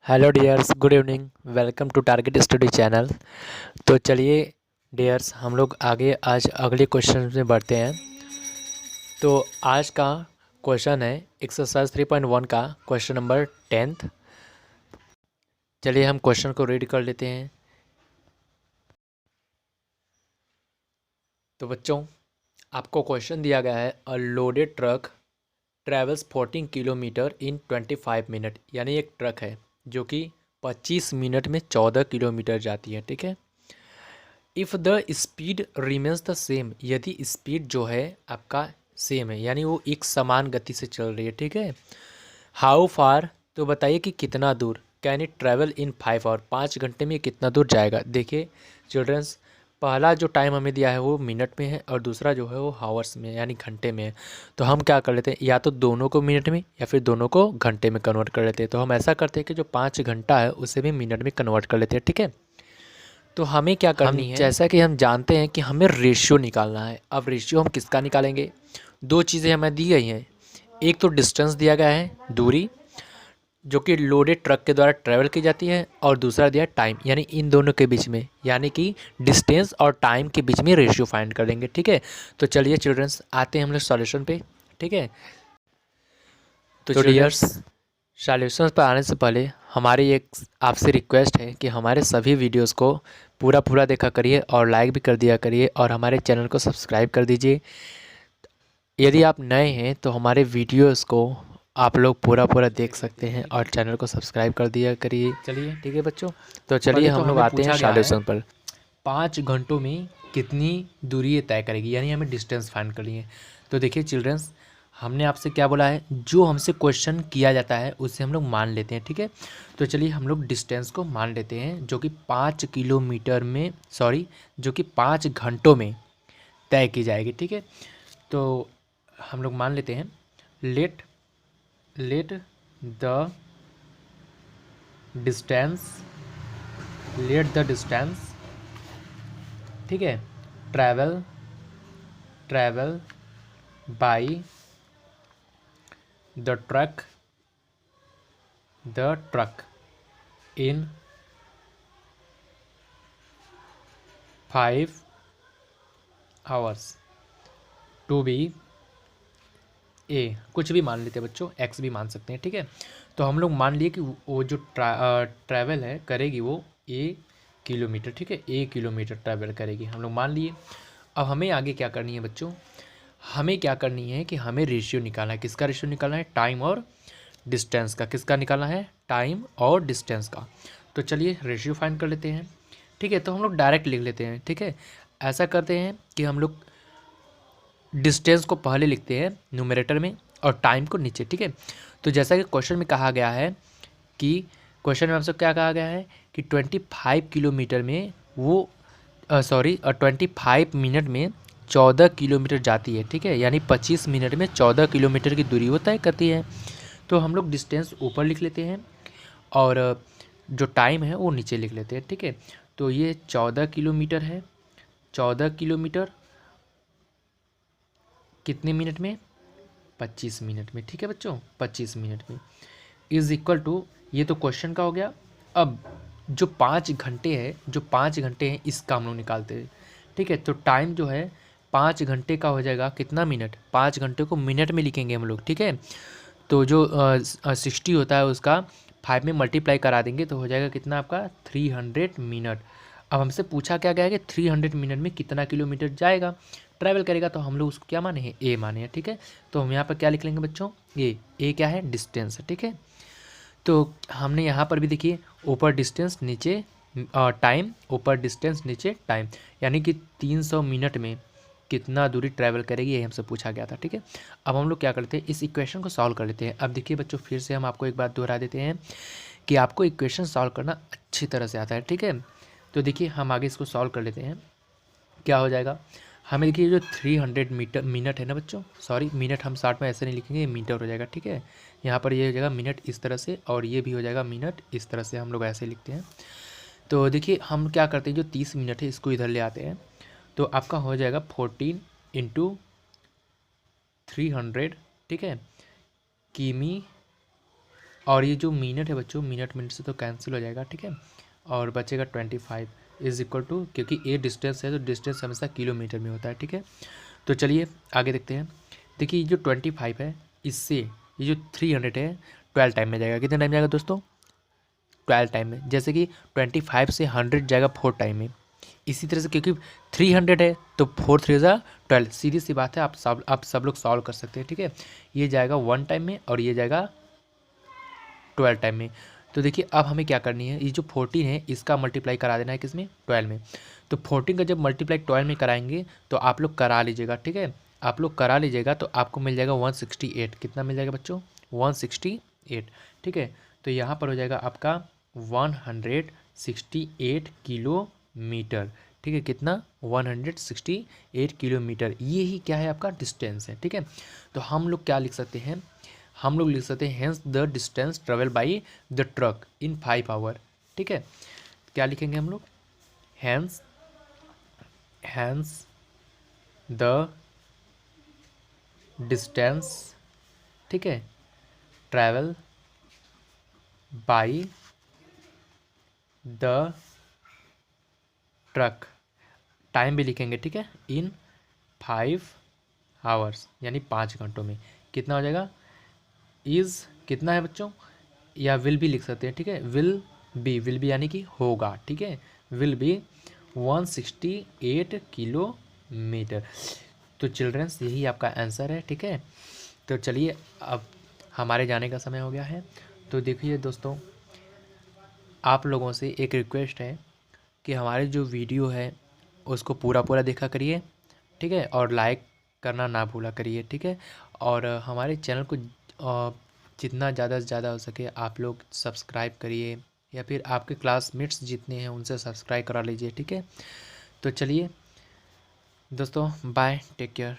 Hello dears, good evening. Welcome to target study channel. तो चलिए dears, हम लोग आगे आज अगले क्वेश्चन में बढ़ते हैं। तो आज का क्वेश्चन है एक्सरसाइज 3.1 का क्वेश्चन नंबर 10th। चलिए हम क्वेश्चन को रीड कर लेते हैं। तो बच्चों, आपको क्वेश्चन दिया गया है अ लोडेड ट्रक ट्रेवल्स 14 किलोमीटर इन 25 मिनट। यानी एक ट्रक है जो कि 25 मिनट में 14 किलोमीटर जाती है। ठीक है। If the speed remains the same, यदि स्पीड जो है आपका सेम है, यानी वो एक समान गति से चल रही है। ठीक है। हाउ फार, तो बताइए कि कितना दूर। Can it travel in 5 hour, 5 घंटे में कितना दूर जाएगा। देखिए चिल्ड्रंस, पहला जो टाइम हमें दिया है वो मिनट में है और दूसरा जो है वो हावर्स में यानी घंटे में है। तो हम क्या कर लेते हैं, या तो दोनों को मिनट में या फिर दोनों को घंटे में कन्वर्ट कर लेते हैं। तो हम ऐसा करते हैं कि जो 5 घंटा है उसे भी मिनट में कन्वर्ट कर लेते हैं। ठीक है। तो हमें क्या करनी है, जैसा कि हम जानते हैं कि हमें रेशियो निकालना है। अब रेशियो हम किसका निकालेंगे, दो चीज़ें हमें दी गई हैं। एक तो डिस्टेंस दिया गया है, दूरी जो कि लोडेड ट्रक के द्वारा ट्रैवल की जाती है, और दूसरा दिया है टाइम, यानी इन दोनों के बीच में, यानी कि डिस्टेंस और टाइम के बीच में रेशियो फाइंड कर देंगे। ठीक है। तो चलिए चिल्ड्रंस, आते हैं हम लोग सॉल्यूशन पे। ठीक है। तो डियर्स, सॉल्यूशन पर आने से पहले हमारी एक आपसे रिक्वेस्ट है कि हमारे सभी वीडियोस को पूरा पूरा देखा करिए और लाइक भी कर दिया करिए और हमारे चैनल को सब्सक्राइब कर दीजिए। यदि आप नए हैं तो हमारे वीडियोस को आप लोग पूरा पूरा देख सकते हैं और चैनल को सब्सक्राइब कर दिया करिए। चलिए ठीक है बच्चों, तो चलिए हम लोग आते हैं सॉल्यूशन पर। 5 घंटों में कितनी दूरी ये तय करेगी, यानी हमें डिस्टेंस फाइंड करनी है। तो देखिए चिल्ड्रंस, हमने आपसे क्या बोला है, जो हमसे क्वेश्चन किया जाता है उसे हम लोग मान लेते हैं। ठीक है। तो चलिए हम लोग डिस्टेंस को मान लेते हैं, जो कि 5 किलोमीटर में, सॉरी, जो कि 5 घंटों में तय की जाएगी। ठीक है। तो हम लोग मान लेते हैं, let let the distance let the distance, ठीक है, travel travel by the truck in 5 hours to be a. कुछ भी मान लेते हैं बच्चों, एक्स भी मान सकते हैं। ठीक है। तो हम लोग मान लिए कि वो जो ट्रैवल है करेगी वो किलोमीटर। ठीक है, 1 किलोमीटर ट्रैवल करेगी, हम लोग मान लिए। अब हमें आगे क्या करनी है बच्चों, हमें क्या करनी है कि हमें रेशियो निकालना है। किसका रेशियो निकालना है, टाइम और डिस्टेंस का। किसका निकालना है, टाइम और डिस्टेंस का। तो चलिए रेशियो फाइंड कर लेते हैं। ठीक है। तो हम लोग डायरेक्ट लिख लेते हैं। ठीक है। ऐसा करते हैं कि हम लोग डिस्टेंस को पहले लिखते हैं न्यूमरेटर में और टाइम को नीचे। ठीक है। तो जैसा कि क्वेश्चन में कहा गया है कि क्वेश्चन में हमसे क्या कहा गया है कि 25 किलोमीटर में वो 25 मिनट में 14 किलोमीटर जाती है। ठीक है। यानी 25 मिनट में 14 किलोमीटर की दूरी वो तय करती है। तो हम लोग डिस्टेंस ऊपर लिख लेते हैं और जो टाइम है वो नीचे लिख लेते हैं। ठीक है। तो ये 14 किलोमीटर है। 14 किलोमीटर कितने मिनट में, 25 मिनट में। ठीक है बच्चों, 25 मिनट में इज इक्वल टू, ये तो क्वेश्चन का हो गया। अब जो 5 घंटे है, जो 5 घंटे हैं इसका हम लोग निकालते हैं। ठीक है। तो टाइम जो है 5 घंटे का हो जाएगा कितना, मिनट। 5 घंटे को मिनट में लिखेंगे हम लोग। ठीक है। तो जो 60 होता है उसका 5 में मल्टीप्लाई करा देंगे तो हो जाएगा कितना आपका, 300 मिनट। अब हमसे पूछा क्या गया है कि 300 मिनट में कितना किलोमीटर जाएगा, ट्रैवल करेगा। तो हम लोग उसको क्या माने हैं, ए माने हैं। ठीक है। तो हम यहाँ पर क्या लिख लेंगे बच्चों, ए क्या है, डिस्टेंस है। ठीक है। तो हमने यहाँ पर भी देखिए, ऊपर डिस्टेंस नीचे टाइम, ऊपर डिस्टेंस नीचे टाइम, यानी कि 300 मिनट में कितना दूरी ट्रैवल करेगी, ये हमसे पूछा गया था। ठीक है। अब हम लोग क्या करते हैं, इस इक्वेशन को सॉल्व कर लेते हैं। अब देखिए बच्चों, फिर से हम आपको एक बात दोहरा देते हैं कि आपको इक्वेशन सॉल्व करना अच्छी तरह से आता है। ठीक है। तो देखिए हम आगे इसको सॉल्व कर लेते हैं। क्या हो जाएगा, हमें देखिए जो 300 मिनट है ना बच्चों, सॉरी मिनट हम शॉर्ट में ऐसे नहीं लिखेंगे, ये मीटर हो जाएगा। ठीक है। यहाँ पर ये हो जाएगा मिनट इस तरह से और ये भी हो जाएगा मिनट इस तरह से, हम लोग ऐसे लिखते हैं। तो देखिए हम क्या करते हैं, जो 30 मिनट है इसको इधर ले आते हैं। तो आपका हो जाएगा 14 इंटू 300। ठीक है, किमी और ये जो मिनट है बच्चों, मिनट से तो कैंसिल हो जाएगा, ठीक है, और बचेगा 25 इज इक्वल टू, क्योंकि ये डिस्टेंस है तो डिस्टेंस हमेशा किलोमीटर में होता है, ठीक है। तो चलिए आगे देखते हैं। देखिए ये जो 25 है, इससे ये जो 300 है 12 टाइम में जाएगा। कितने टाइम जाएगा दोस्तों? 12 टाइम में। जैसे कि 25 से 100 जाएगा 4 टाइम में। इसी तरह से क्योंकि 300 है तो 4 3 ज़ा 12, सीधी सी बात है, आप सब लोग सॉल्व कर सकते हैं, ठीक है। ये जाएगा 1 टाइम में और ये जाएगा 12 टाइम में। तो देखिए अब हमें क्या करनी है, ये जो 14 है इसका मल्टीप्लाई करा देना है किसमें? 12 में। तो 14 का जब मल्टीप्लाई 12 में कराएंगे तो आप लोग करा लीजिएगा, ठीक है। आप लोग करा लीजिएगा तो आपको मिल जाएगा 168। कितना मिल जाएगा बच्चों? 168, ठीक है। तो यहाँ पर हो जाएगा आपका 168 किलोमीटर, ठीक है। कितना? 168 किलोमीटर। ये ही क्या है? आपका डिस्टेंस है, ठीक है। तो हम लोग क्या लिख सकते हैं? हम लोग लिख सकते हैं hence the distance travel by the truck in 5 hour, ठीक है। क्या लिखेंगे हम लोग? हेंस द डिस्टेंस, ठीक है, travel by the truck, time भी लिखेंगे, ठीक है, इन 5 आवर्स यानी 5 घंटों में। कितना हो जाएगा? इज़ कितना है बच्चों? या विल भी लिख सकते हैं, ठीक है। विल बी यानी कि होगा, ठीक है। Will be 168 kilometre. तो चिल्ड्रंस यही आपका आंसर है, ठीक है। तो चलिए अब हमारे जाने का समय हो गया है। तो देखिए दोस्तों, आप लोगों से एक रिक्वेस्ट है कि हमारे जो वीडियो है उसको पूरा पूरा देखा करिए, ठीक है, और लाइक करना ना भूला करिए, ठीक है। और हमारे चैनल को जितना ज़्यादा से ज़्यादा हो सके आप लोग सब्सक्राइब करिए, या फिर आपके क्लासमेट्स जितने हैं उनसे सब्सक्राइब करा लीजिए, ठीक है। तो चलिए दोस्तों, बाय, टेक केयर।